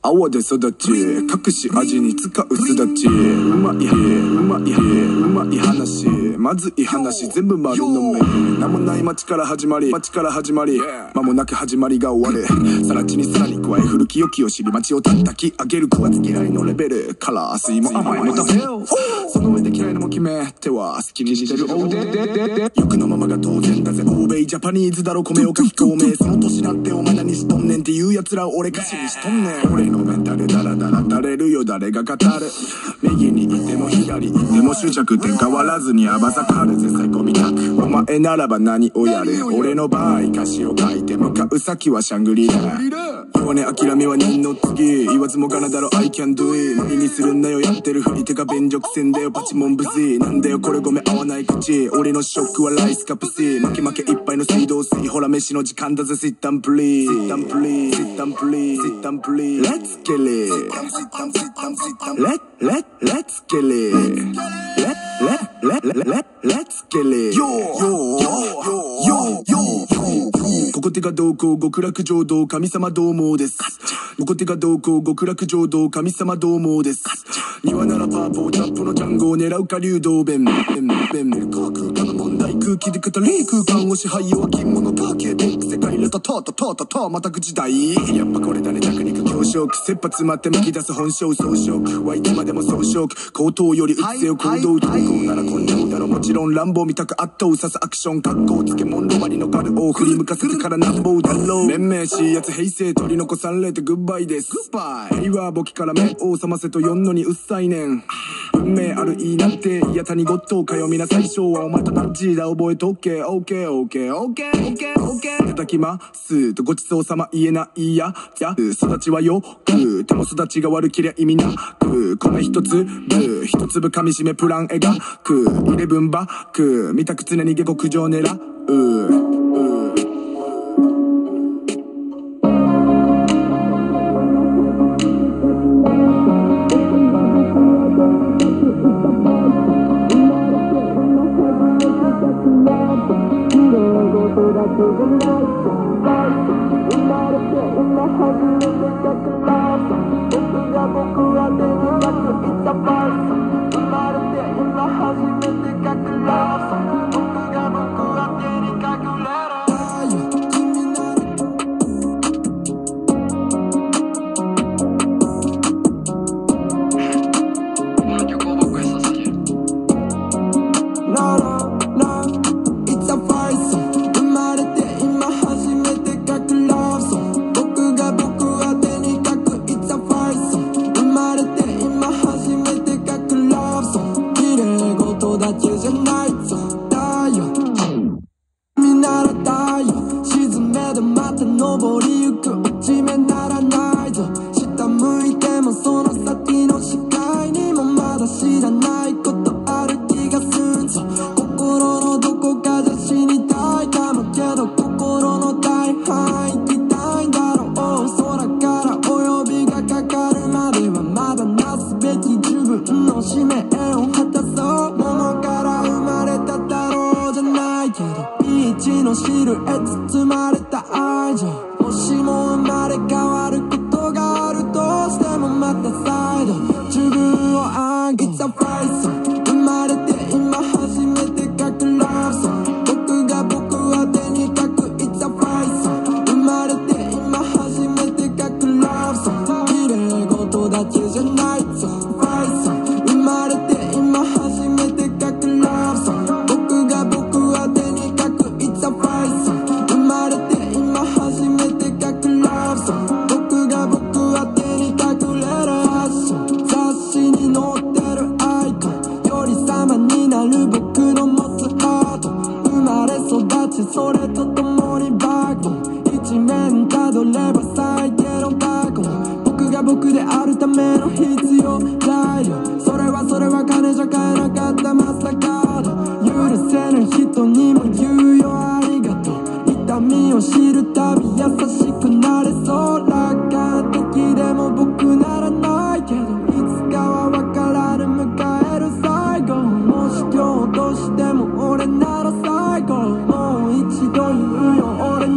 青で育ち、隠し味に使うすだち。うまい話、まずい話、全部丸の目。名もない街から始まり、間もなく始まりが終わる。さら地にさらに加え、古き良きを知り、街を叩き上げる。食わず嫌いのレベルから明日も甘いの食べよう。その上で嫌いなも決めては好きにしてる。欲のままが当然だぜ。欧米ジャパニーズだろ、米を書き込め。その年なんてお前何しとんねんっていう奴らを俺歌詞にしとんねん。俺のメンタルダラダラ垂れるよ、誰が語る。右にいても左いても終着点変わらずにアバサカルぜ。最高見たくお前ならば何をやる。俺の場合歌詞を書いて向かう先はシャングリラ。弱音諦めは人の次、言わずもがなだろ I can do it。 無理にするんだよ、やってるふり手が便所くせんだよ、パチモンブズイ。なんだよこれごめん合わない口。俺のショックはライスカプシー。負け負けいっぱいの水道水。ほら飯の時間だぜ。 Sit down please Sit down please Sit down please Sit down please Let's get it Let's get it Let's get itここ手が同行極楽浄土神様どうもです。ここ手が同行極楽浄土神様どうもです。庭ならパーポータップのジャンゴを狙うか流動弁空空間の問題空気で語り空間を支配弱き者が消えていく世界レタタータタータターまた口大。やっぱこれだね弱肉強食切羽詰まって巻き出す本性装飾はいつまでも装飾口頭より打つせよ行動投稿なら根性だろもちろん乱暴見たく圧倒さすアクション格好つけモンロマリのガルを振り向かせてからなんぼだろう。めんめしいやつ平成取り残されてグッバイです。平和簿記から目を覚ませと4のにうっさいねん。運命あるいいなんていや谷ごっとかよみな最初はお前とナッジだ覚えとけ OKOKOKOKOK 叩きますとごちそうさま言えないや育ちはよくでも育ちが悪きりゃ意味なく米一粒一粒噛みしめプラン描く11バック見たく常に下克上狙うもう一度言うよ俺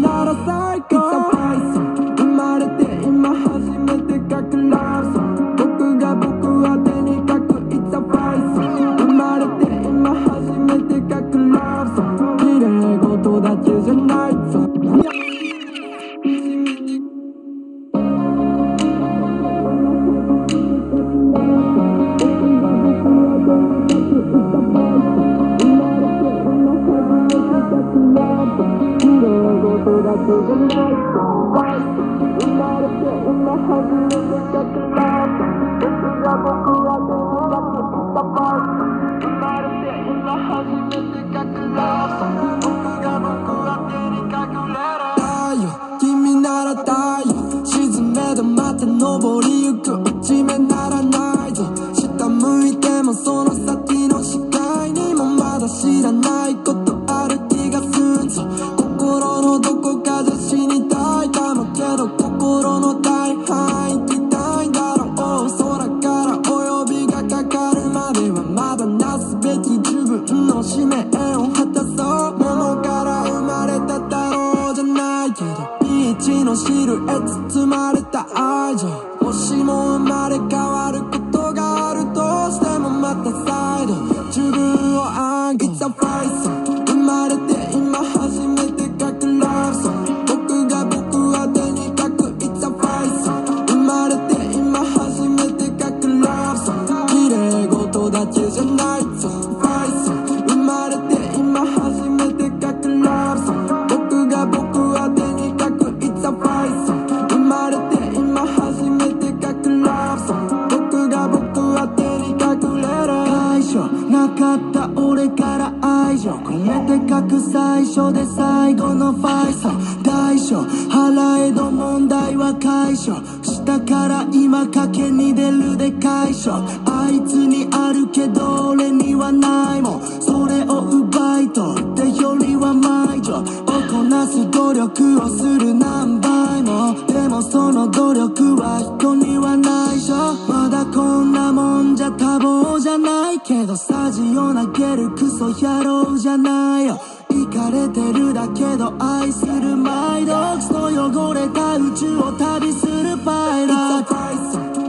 君なら太陽沈めどまた昇りゆく一面ならないぞ下向いてもその先の視界にもまだ知らないことある気がするぞ心のどこかで死にたいかもけど心の大半行きたいんだろう空からお呼びがかかるまではまだなすべき自分の使命を果たそう物から生まれただろうじゃないけどビーチのシルエ包まれた愛情もしも生まれ変わることがあるとしてもまた再度自分を暗記 It's a fight song 生まれて今初めて書く Love song 僕が僕宛てに書く It's a fight song 生まれて今初めて書く Love song 綺麗事だけじゃないぞ Fight song 生まれて今初めて書く Love song 僕が僕宛てに書く It's a fight song 生まれて今初めて書く Love song 僕が僕宛てに書く Letter 解消なかった俺から愛情込めて書く最初で最後のファイソン大小払えど問題は解消下から今賭けに出るで解消あいつにあるけど俺にはないもんそれを奪い取ってよりは毎女をこなす努力をする何倍もでもその努力は人には内緒まだこんなもんじゃ多忙じゃないけどさじを投げるクソ野郎じゃないよイかれてるだけど愛する毎度クソ汚れた宇宙を旅するパイロット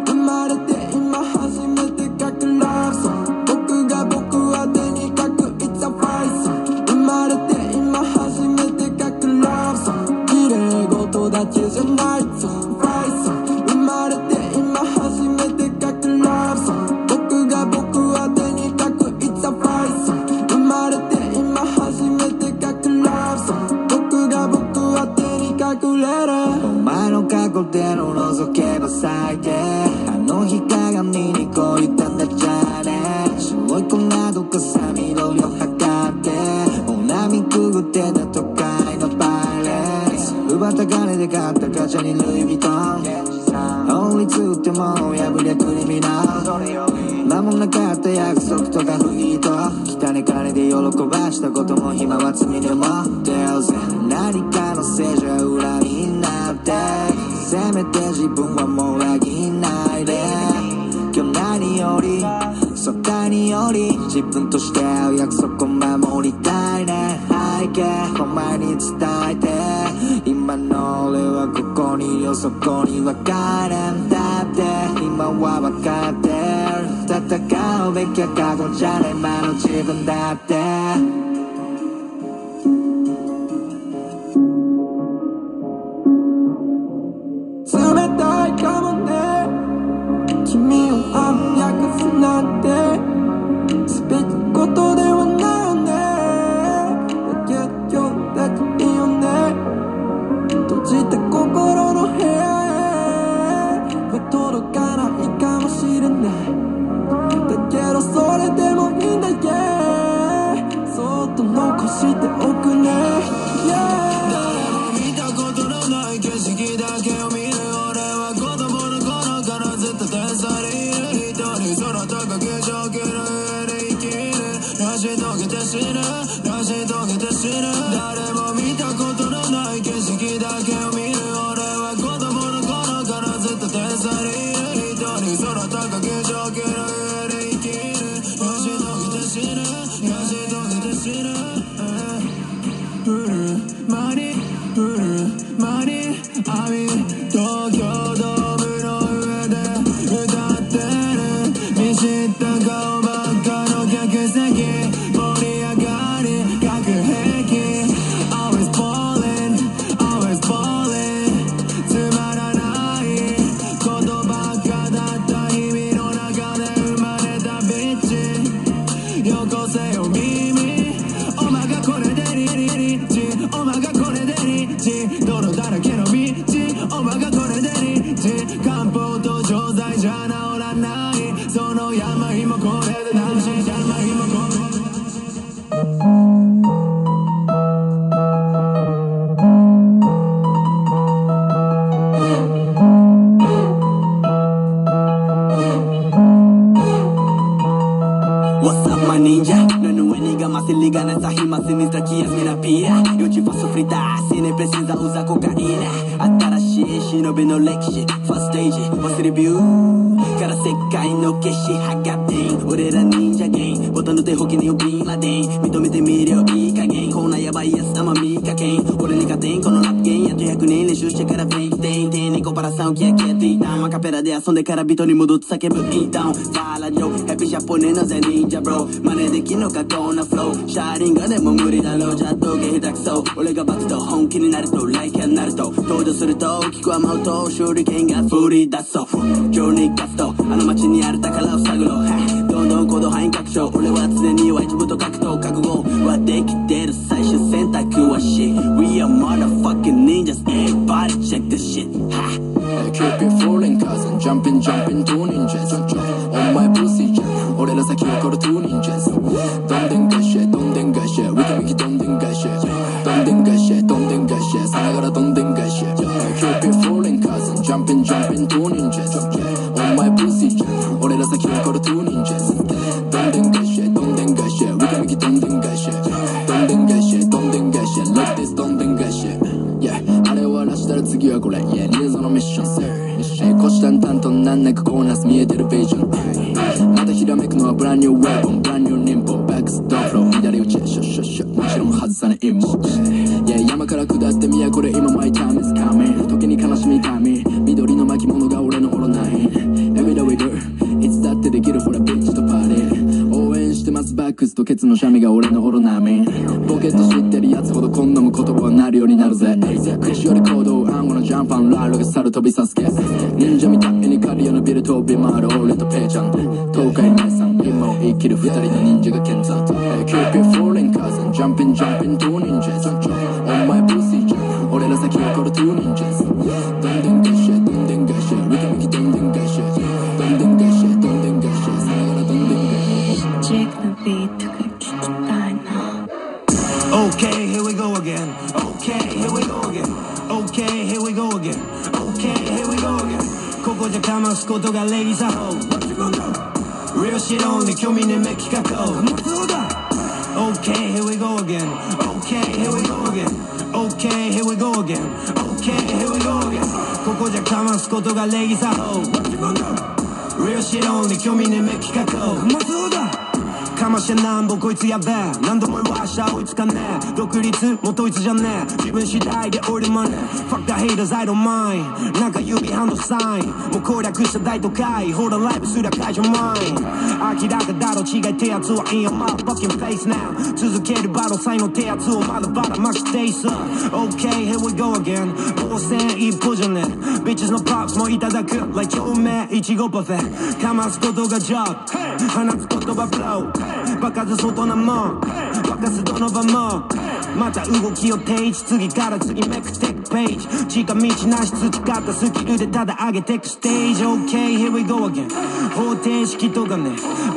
生まれて今初めて書く Love song 僕が僕宛てに書く It's a fight song 生まれて今初めて書く Love song 綺麗事だけじゃないぞ Fight song 生まれて今初めて書く Love song 僕が僕宛てに書く It's a fight song 生まれて今初めて書く Love song 僕が僕宛てに書く Letter お前の過去での覗けば最低あの日鏡にこう言ったんだじゃね白い粉とかさ緑を測ってもう波くぐってた都会のパイレーツ奪った金で買ったガチャにルイ・ヴィトン法律ってものを破りゃクリミナル名もなかった約束とかフリート汚ね金で喜ばしたことも今は罪でもってるぜ何かのせいじゃ恨みになってせめて自分はもう裏切んないで今日何よりそう何より自分として会う約束を守りたいね背景お前に伝えて今の俺はここにいるよそこに分かれんだって今は分かってる戦うべきは過去じゃね今の自分だって冷たいかもね君を甘やかすなんてすべきことではないよねだけど今日だけいいよね閉じた心の部屋へは届かないかもしれないだけどそれでもいいんだよそっと残しておくね、yeah見たことのない景色だけを見る俺は子供の頃からずっと天才にいる人に空高き上級の上で生きる成し遂げて死ぬ成し遂げて死ぬ誰も見たことのない景色だけを見る俺は子供の頃からずっと天才にいる人に空高き上級の上で生きる成し遂げて死ぬ成し遂げて死ぬ東京ドームの上で歌ってる見知った顔ばっかの客席盛り上がり各兵器 sinistro chi aspira via. Io ci faccio frittà, se ne precisa usa cocaina. Atarashi shinobi no lekishi, first stage, post review. Kara sekai no keshi hagaten. Orera ninja game, ボタンの手ほきに呼びまでん。認めてみりゃいい加減。こんなやばいやつあんま見かけん。俺に勝てんこのラップゲーム。やっと100年練習してからフェイクテン。丁寧小腹さんをキャッキャッティーダウン。アカペラで遊んでからビトに戻って叫ぶインダウン。ザラジョヘビジャポネのぜ忍者ブロー。真似できんのかこんなフロー。シャーリンガでも無理だろう。じゃあどけ下手くそ。俺がバツと本気になるとライキャンなると。登場すると大きく雨うと手裏剣が振り出そう。今日にガストあの街にある宝を探ろう。どんどん行動範囲拡張。俺は常に弱い自分と格闘覚悟はできてる。最終選択は shit We are motherfucking ninjas Everybody check this shit Keep it falling cousin Jumping two ninjas On my procedure 俺ら先起こるtwo ninjas どんでん返しどんでん返しウィキウィキどんでん返しどんでん返しどんでん返しさながらどんでん返し Keep it falling cousin Jumping two ninjas On my procedure 俺ら先起こるtwo ninjas どんでん返しどんでん返しウィキウィキどんでん返しどんでん返しどんでん返し Like this どんでん返し Yeah あれ終わらしたら次はこれ Yeah リエゾのミッション虎視眈々と難なくコーナス見えてるビジョンまたひらめくのはブランニューウェポンブランニュー忍法バックスドフロー左打ちシュッシュッシュもちろん外さない陰謀 Yeah 山から下って都で今 My time is coming 時に悲しみ痛み緑の巻物が俺のオロナイン Everyday we do いつだってできるほらビッチとパーティー応援してますバックスとケツのシャミが俺のオロナミンポケット知ってるやつほど今度も言葉はなるようになるぜ口より行動暗号のジャンパンライルが去る飛びサスケ忍者みたいに狩り用のビル飛び回る俺とペイちゃん東海姉さん今を生きる二人の忍者が剣山 Keep it falling cousin Jumping two ninjas On my procedure 俺ら先起こるtwo ninjas どんでん返しどんでん返しウィキウィキどんでん返しどんでん返しどんでん返しさながらどんでん返しジェイクのビートが聞きたいな Okay, here we go again. Okay, here we go again. Okay, here we go again. Okay, here we go again. ここじゃかますことが礼儀作法 What you gonna do? Real shit only 興味ねめ企画をそうだ Okay, here we go again. Okay, here we go again. Okay, here we go again. Okay, here we go again. ここじゃかますことが礼儀作法 What you gonna do? Real shit only 興味ねめ企画をそうだかましてなんぼこいつやべえ何度も言わした追いつかねえ独立も統一じゃねえ自分次第で俺マネ Fuck the haters I don't mind なんか指ハンドサインもう攻略した大都会ほらライブすりゃ解除マイン明らかだろ違いってやつは In your motherfucking face now 続けるバロ才能ってやつをまだばらましていさ Okay here we go again 防戦一歩じゃねえ Bitches の props もいただく Like 照明いちごパフェかますことが job 放つ言葉 flowバカず外なもんバカすどの場もまた動きを定位置次から次めくってくページ近道なし培ったスキルでただ上げてくステージ OK here we go again 方程式とかね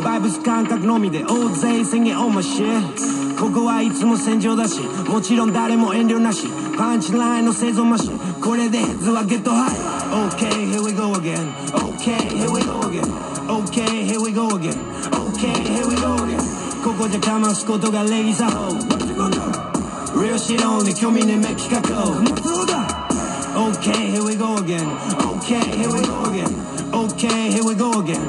バイブス感覚のみで大勢宣言 on my shit ここはいつも戦場だしもちろん誰も遠慮なしパンチラインの製造マシンこれでヘッズはゲットハイ OK here we go again OK here we go again OK here we go again OK here we go again ここじゃかますことが礼儀作法 What you gonna do? Real shit only 興味ねめ企画をそうだ Okay here we go again Okay here we go again Okay here we go again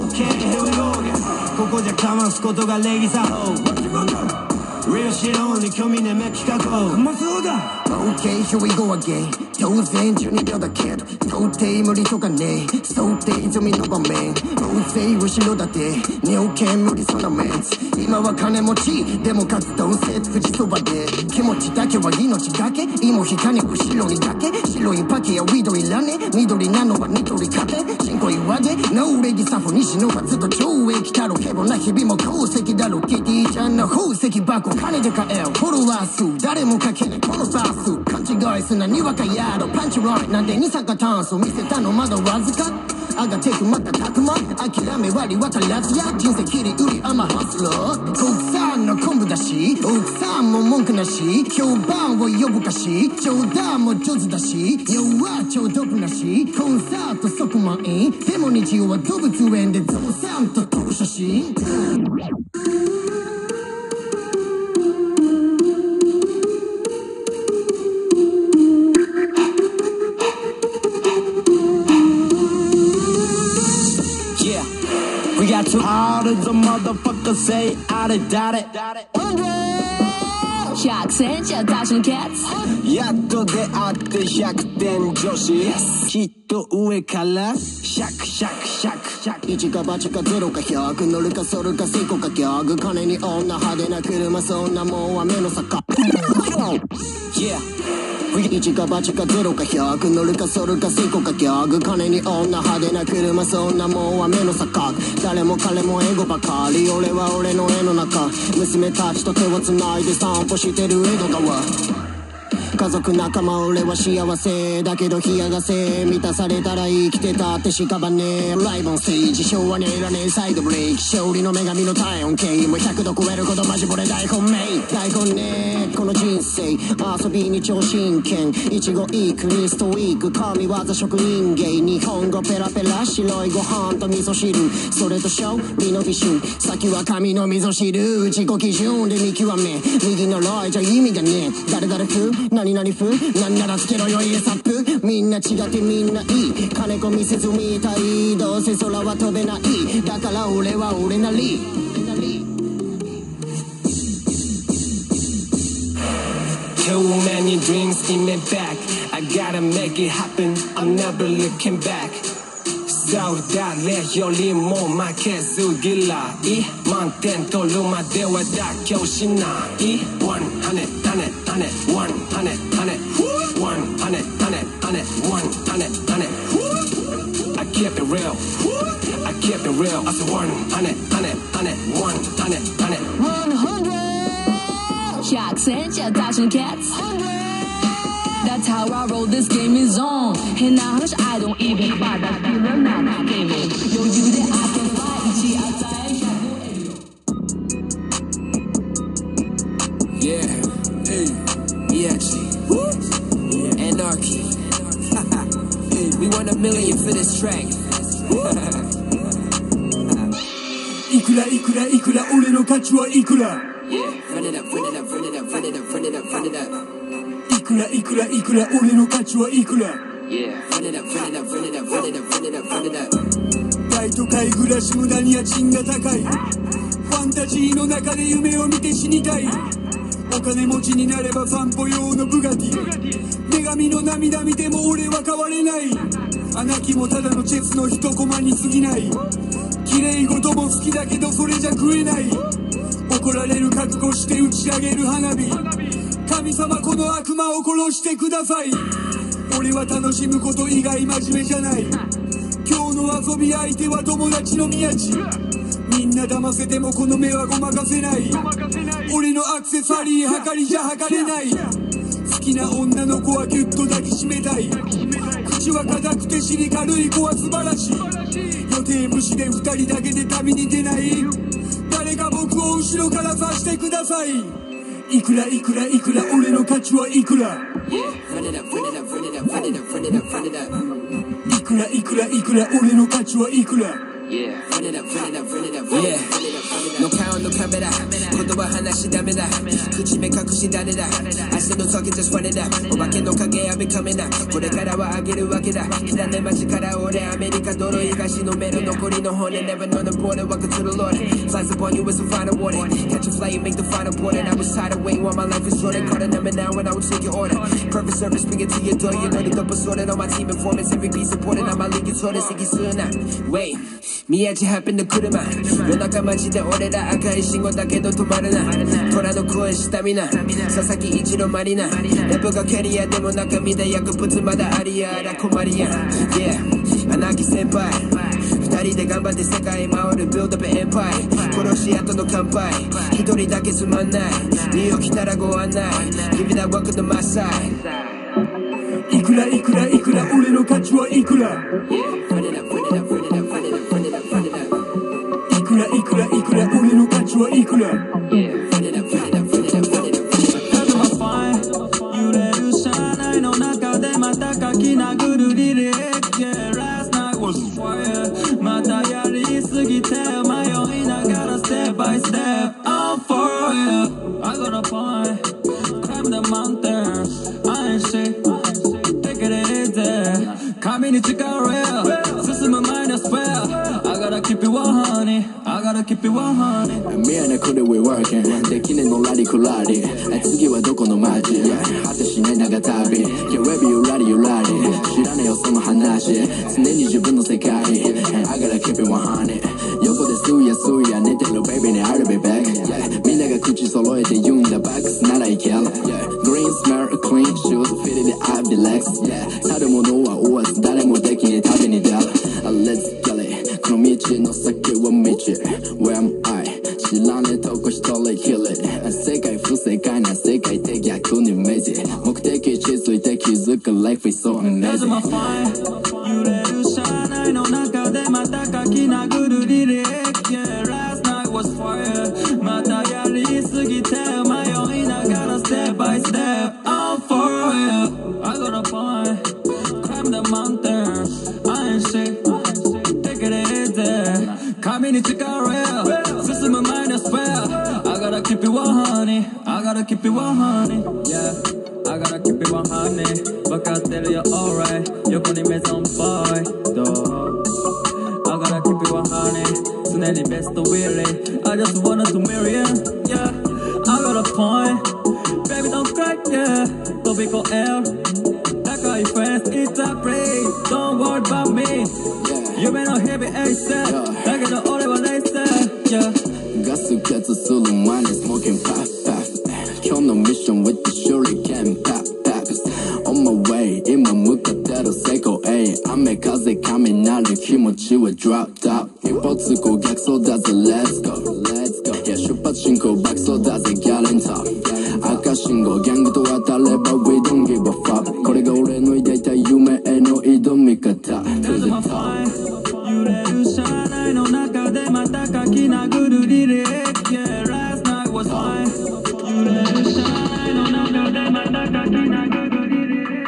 Okay here we go again ここじゃかますことが礼儀作法 What you gonna do? Real shit only 興味ねめ企画をそうだ Okay, here we go again 当然12秒だけど到底無理とかね想定済みの場面大勢後ろだって尿検無理そんなメンツ今は金持ちでも活動切口そばで気持ちだけは命だけ芋引かね後ろにだけ白いパケやウィドいらね緑なのはニトリカフェ新恋和でノーレギサフ西野はずっと懲役だろけどな日々も功績だろキティちゃんの宝石箱金で買えよフォロワー数誰もかけないこのバース勘違いすなにわかやろパンチラインなんで二酸化炭素見せたのまだわずか上がってくまた100万諦め割り渡らずや人生切り売り甘ハスラー国産の昆布だし奥さんも文句なし評判を呼ぶかし冗談も上手だし世は超ドブなしコンサート即満員でも日曜は動物園でゾウさんと撮る写真 motherfucker say あれ誰100センチ私のケツやっと出会って100点女子きっと上からシャクシャクシャクシャク1か8か0か100乗るかそるか成功かギャグ金に女派手な車そんなもんは目の坂 Yeah 1か8か0か100乗るかそるか成功かギャグ金に女派手な車そんなもんは目の坂誰も彼もエゴばかり俺は俺の絵の中娘たちと手をつないで散歩してる江戸川家族仲間俺は幸せだけど冷やがせ満たされたら生きてたって屍ライブオンステージ昭和にいらねえサイドブレーキ勝利の女神の体温計も100度超えることマジボレ大本命大本ねこの人生遊びに超真剣いちごいくにストイック神業職人芸日本語ペラペラ白いご飯と味噌汁それと勝利の美酒先は神の味噌汁自己基準で見極め右のライじゃ意味がねえ誰々風何々風何ならつけろよイエサップみんな違ってみんないい金子見せずみたいどうせ空は飛べないだから俺は俺なりToo many dreams in me back I gotta make it happen I'm never looking back そう誰よりも負けず嫌い満点取るまでは妥協しない100 I keep it real I keep it real I said 100センチ私のケツThat's how I roll, this game is on 変な話 I don't even bother feeling not game 余裕で I can fly 1与え100 Yeah hey EXE Anarchy We want $1 million for this track いくらいくらいくら俺の価値はいくら Yeah run it up run it up run it up run it up run it up run it up いくらいくらいくら俺の価値はいくら Yeah run it up run it up run it up run it up run it up run it up 大都会暮らし無駄に家賃が高いファンタジーの中で夢を見て死にたいお金持ちになれば散歩用のブガティ女神の涙見ても俺は変われない穴木もただのチェスの一コマに過ぎない綺麗事も好きだけどそれじゃ食えない怒られる覚悟して打ち上げる花火神様この悪魔を殺してください俺は楽しむこと以外真面目じゃない今日の遊び相手は友達の宮地みんな騙せてもこの目はごまかせない俺のアクセサリーはかりじゃ測れない好きな女の子はギュッと抱きしめたい口は硬くて尻軽い子は素晴らしい予定無視で2人だけで旅に出ない誰か僕を後ろから刺してくださいいくらいくらいくら俺の価値はいくらいくらいくらいくら俺の価値はいくら Yeah No count, no camera 言葉話ダメだ口目隠し誰だ明日の先 just run it up お化けの影やめかめなこれからはあげるわけだ汚ね街から俺アメリカ泥東のメロ残りの骨 Never know the border welcome to the Lord Flies upon you with some final warning Catch a flight and make the final boarding I was tired of waiting while my life was running Call the number now and I will take your order Perfect service bring it to your door You know the double sorted on my team informants Every piece important on my league is sorted 席するな Wait 宮地ハッピンの車夜中街で俺ら赤い信号だけど止まるな虎の声したみな佐々木一郎マリナラップがキャリアでも中身で薬物まだありやら困りや Yeah 穴木先輩二人で頑張って世界回る Build up an empire 殺し屋との乾杯一人だけすまんない身を来たらご案内 Give me that work to my side いくらいくらいくら俺の価値はいくらいくらいくらいくら俺の価値はいくら揺れる車内の中でまた書き殴るリリック Yeah, last night was fire またやりすぎて迷いながら Step by step I'm for you I got a point Climb the mountain I ain't shit Take it easy 髪に力 real 進む前のスペアI gotta keep it 100 I gotta keep keep it 100見えなくて we working できねえのラリクラリ次はどこの街果てしない長旅 Yeah baby you ready you ready 知らねえよその話常に自分の世界 I gotta keep it 100横でスヤスヤ寝てる baby に I'll be back Yeah みんなが口揃えて言うんだバックスならいける Yeah Green smell clean shoes fitted it I relax Yeah たるものは追わず誰もできねえ旅に出る Let's get it この道の先は道 Where am I 知らねえとこ一人きり世界不正解な世界的逆にイメージ目的地ついて気づく Life is so amazing 揺れる車内の中でまた書き殴るリリック Yeah last night was fire またやりすぎて迷いながら Step by step I'm for it I got a point Climb the mountain I ain't shit Take it easy 髪に力進む前のスペア I gotta keep it 100 I gotta keep it 100 Yeah I gotta keep it 100分かってるよ alright 横にメゾンボーイどう I gotta keep it 100常にベストウィリー I just wanna to marry you Yeah I got a point Baby don't cry yeah 飛び越える高いフェンス It's a play Don't worry about me 夢の日々エイセだけど俺は冷静 Yeah ガス欠する前に Smoking puff puff 今日のミッション with the shuriken pop pops On my way 今向かってる成功雨風雷気持ちは drop top 一歩通行逆走だぜ Let's go Let's go Yeah 出発進行爆走だぜ Get in top 赤信号ギャングと当たれば We don't give a fuck これが俺の抱いた夢への挑み方 To the top 揺れる車内の中でまた書き殴るリリック Yeah last night was fine 揺れる車内の中でまた書き殴るリリック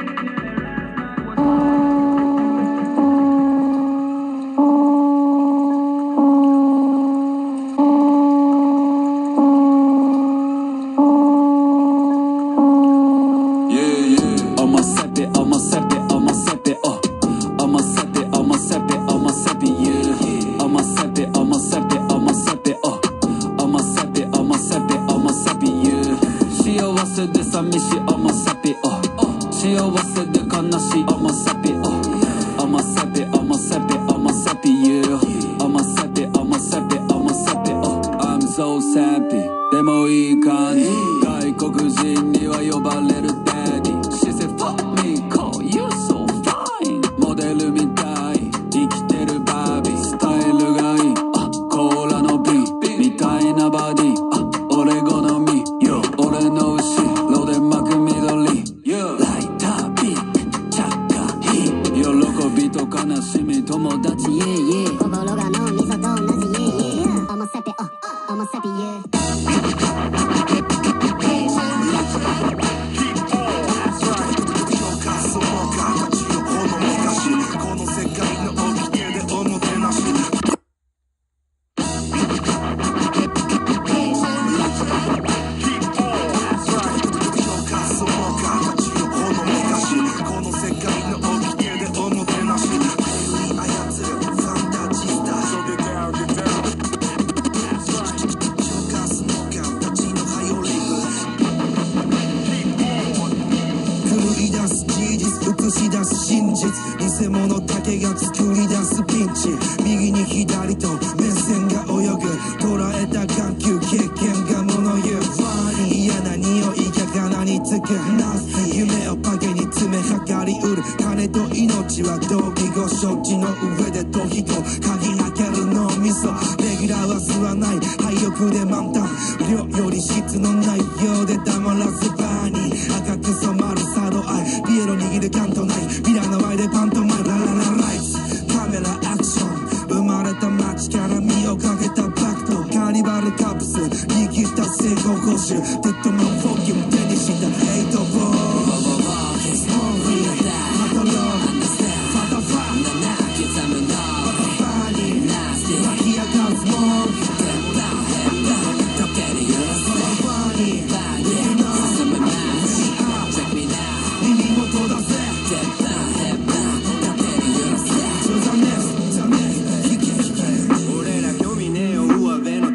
俺ら興味ねえよ上辺の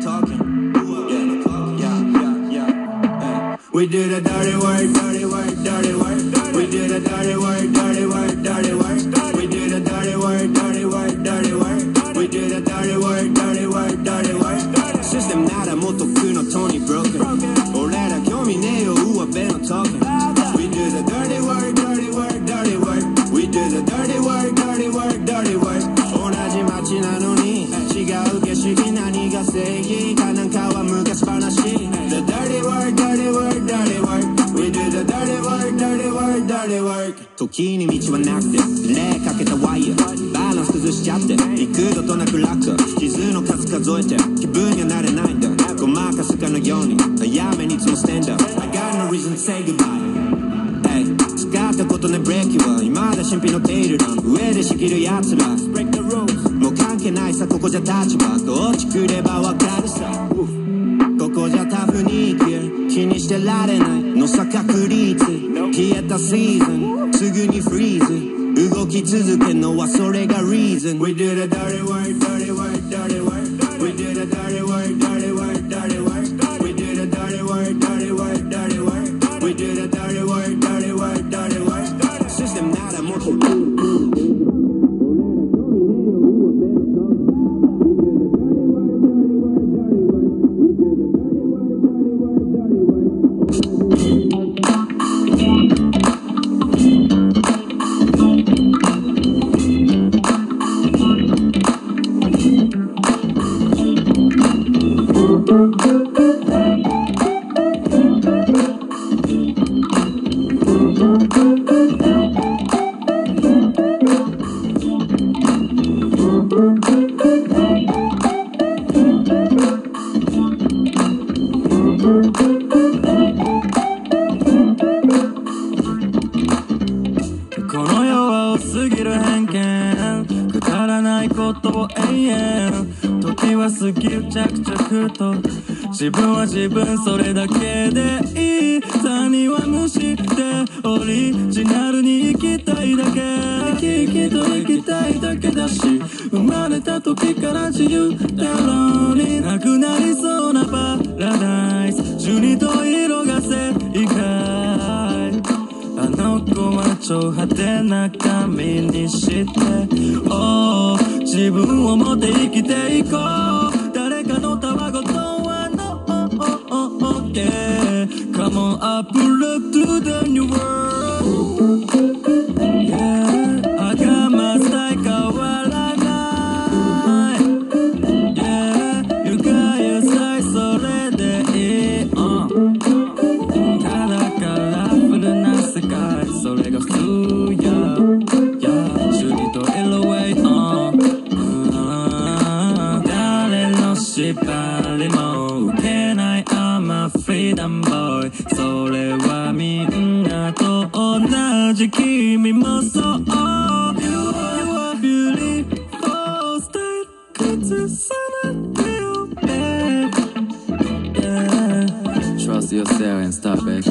We do the dirty work, dirty work, dirty work. We do the dirty work, dirty work, dirty work. We do the dirty work, dirty work, dirty work. We do the dirty work, dirty work, dirty work. System ならもっと苦のトニー broken 俺ら興味ねえよ上辺のトークン We do the dirty work, dirty work, dirty work. We do the dirty work, dirty work, dirty work. 同じ街なのに違う景色何が正義かなんかは昔話 The dirty work, dirty work, dirty work. We do the dirty work, dirty work, dirty work. 時に道はなくてレかけたワイヤーバランス崩しちゃって幾度となく楽傷の数数えて気分にはなれないんだごまかすかのように早めにいつもスタンダー I got no reason to say goodbye、hey、使ったことねブレーキは未だ新品のテールラン上で仕切るやつらもう関係ないさここじゃ立場どっちくればわかるさここじゃタフに生きる気にしてられないのさ確率消えたシーズンすぐにフリーズ動き続けのはそれが reason We do the dirty work, dirty work, dirty work. We do the dirty work, dirty work, dirty work. We do the dirty work, dirty work, dirty work. We do the dirty work, dirty work, dirty work. System ならもっと自分は自分それだけでいい他人は無視でオリジナルに生きたいだけ生きと生きたいだけだし生まれた時から自由だろうになくなりそうなパラダイス12と色が正解あの子は超派手な髪にしてoh自分を持って生きていこう誰かのたわごとCome on up, look to the new world. Yeah, I got my style, 変わらない。Yeah, you got your style, それでいい。ただカラフルな世界、それが普通や。Yeah, 12とLA、誰の縛りも受けない。フリーダムボーイそれはみんなと同じ君もそう You are beautiful style 崩さないでよ babe Trust yourself and stop it